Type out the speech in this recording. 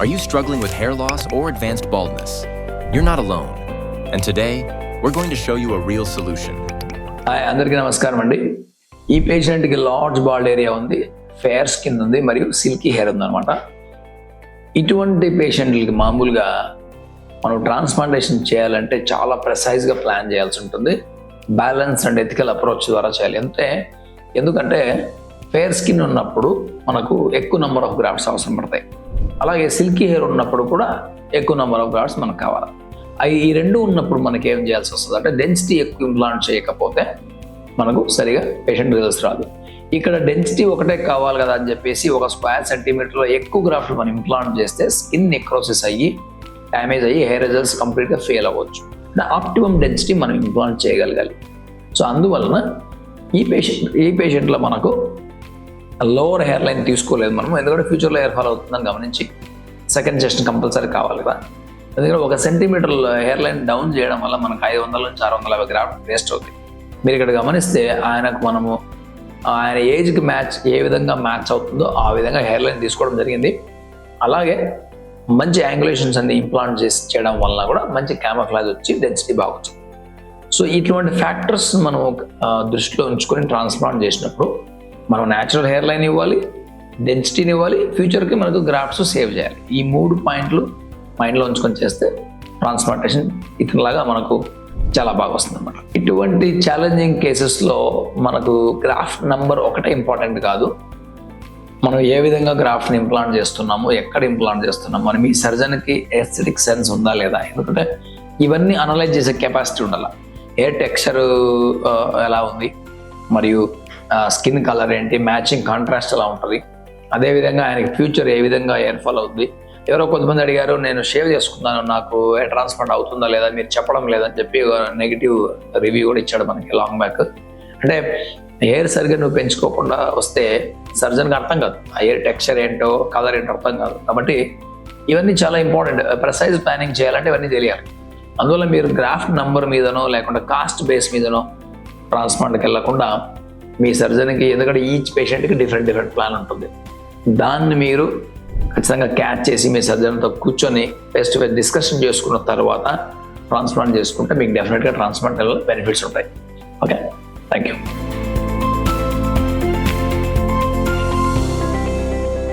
Are you struggling with hair loss or advanced baldness? You're not alone. And today, we're going to show you a real solution. Hi అందరికీ నమస్కారం అండి. ఈ పేషెంట్కి large bald area ఉంది, fair skin ఉంది, మరియు silky hair ఉందన్నమాట. ఇటువంటి పేషెంట్లకి మామూలుగా మనం ట్రాన్స్ప్లాంటేషన్ చేయాలంటే చాలా ప్రెసైజ్గా ప్లాన్ చేయాల్సి ఉంటుంది. బ్యాలెన్స్ అండ్ ఎథికల్ అప్రోచ్ ద్వారా చేయాలి. ఎందుకంటే ఫెయిర్ స్కిన్ ఉన్నప్పుడు మనకు ఎక్కువ నెంబర్ ఆఫ్ గ్రాఫ్ట్స్ అవసరం పడతాయి. అలాగే సిల్కీ హెయిర్ ఉన్నప్పుడు కూడా ఎక్కువ నెంబర్ ఆఫ్ గ్రాఫ్ట్స్ మనకు కావాలి. ఈ రెండు ఉన్నప్పుడు మనకి ఏం చేయాల్సి వస్తుంది అంటే డెన్సిటీ ఎక్కువ ఇంప్లాంట్ చేయకపోతే మనకు సరిగా పేషెంట్ రిజల్ట్స్ రాదు. ఇక్కడ డెన్సిటీ ఒకటే కావాలి కదా అని చెప్పేసి ఒక స్క్వేర్ సెంటీమీటర్లో ఎక్కువ గ్రాఫ్ట్ మనం ఇంప్లాంట్ చేస్తే స్కిన్ నెక్రోసిస్ అయ్యి డ్యామేజ్ అయ్యి హెయిర్ రిజల్ట్స్ కంప్లీట్గా ఫెయిల్ అవ్వచ్చు. ఆప్టిమమ్ డెన్సిటీ మనం ఇంప్లాంట్ చేయగలగాలి. సో అందువలన ఈ పేషెంట్లో మనకు లోవర్ హెయిర్ లైన్ తీసుకోలేదు మనం, ఎందుకంటే ఫ్యూచర్లో హెయిర్ ఫాల్ అవుతుందని గమనించి సెకండ్ సెషన్ కంపల్సరీ కావాలి కదా. ఎందుకంటే 1 సెంటీమీటర్ హెయిర్ లైన్ డౌన్ చేయడం వల్ల మనకు 500 నుంచి 650 గ్రాఫ్ట్ వేస్ట్ అవుతుంది. మీరు ఇక్కడ గమనిస్తే ఆయన ఏజ్కి ఏ విధంగా మ్యాచ్ అవుతుందో ఆ విధంగా హెయిర్ లైన్ తీసుకోవడం జరిగింది. అలాగే మంచి యాంగులేషన్స్ అన్ని ఇంప్లాంట్ చేయడం వలన కూడా మంచి క్యామోఫ్లాజ్ వచ్చి డెన్సిటీ బాగుంటుంది. సో ఇటువంటి ఫ్యాక్టర్స్ మనం దృష్టిలో ఉంచుకొని ట్రాన్స్ప్లాంట్ చేసినప్పుడు మనం న్యాచురల్ హెయిర్ లైన్ ఇవ్వాలి, డెన్సిటీని ఇవ్వాలి, ఫ్యూచర్కి మనకు గ్రాఫ్ట్స్ సేవ్ చేయాలి. ఈ 3 పాయింట్లు మైండ్లో ఉంచుకొని చేస్తే ట్రాన్స్ప్లాంటేషన్ ఇతనిలాగా మనకు చాలా బాగా వస్తుంది అన్నమాట. ఇటువంటి ఛాలెంజింగ్ కేసెస్లో మనకు గ్రాఫ్ట్ నెంబర్ ఒకటే ఇంపార్టెంట్ కాదు. మనం ఏ విధంగా గ్రాఫ్ట్ని ఇంప్లాంట్ చేస్తున్నాము, ఎక్కడ ఇంప్లాంట్ చేస్తున్నాము, మనం ఈ సర్జన్కి ఎస్థెటిక్ సెన్స్ ఉందా లేదా, ఎందుకంటే ఇవన్నీ అనలైజ్ చేసే కెపాసిటీ ఉండాలి. హెయిర్ టెక్స్చర్ ఎలా ఉంది, మరియు స్కిన్ కలర్ ఏంటి, మ్యాచింగ్ కాంట్రాస్ట్ ఎలా ఉంటుంది, అదేవిధంగా ఆయనకి ఫ్యూచర్ ఏ విధంగా హెయిర్ ఫాల్ అవుతుంది. ఎవరో కొంతమంది అడిగారు, నేను షేవ్ చేసుకున్నాను, నాకు హెయిర్ ట్రాన్స్ప్లాంట్ అవుతుందా లేదా, మీరు చెప్పడం లేదని చెప్పి నెగిటివ్ రివ్యూ కూడా ఇచ్చాడు మనకి లాంగ్ బ్యాక్. అంటే హెయిర్ సరిగ్గా నువ్వు పెంచుకోకుండా వస్తే సర్జన్కి అర్థం కాదు, ఆ హెయిర్ టెక్స్చర్ ఏంటో కలర్ ఏంటో అర్థం కాదు. కాబట్టి ఇవన్నీ చాలా ఇంపార్టెంట్. ప్రెసైజ్ ప్లానింగ్ చేయాలంటే ఇవన్నీ తెలియాలి. అందువల్ల మీరు గ్రాఫ్ట్ నంబర్ మీదనో లేకుండా కాస్ట్ బేస్ మీదనో ట్రాన్స్ప్లాంట్కి వెళ్ళకుండా మీ సర్జన్కి, ఎందుకంటే ఈచ్ పేషెంట్కి డిఫరెంట్ ప్లాన్ ఉంటుంది, దాన్ని మీరు ఖచ్చితంగా క్యాచ్ చేసి మీ సర్జన్తో కూర్చొని ఫేస్ టు ఫేస్ డిస్కషన్ చేసుకున్న తర్వాత ట్రాన్స్ప్లాంట్ చేసుకుంటే మీకు డెఫినెట్గా ట్రాన్స్ప్లాంట్ బెనిఫిట్స్ ఉంటాయి. Okay, thank you.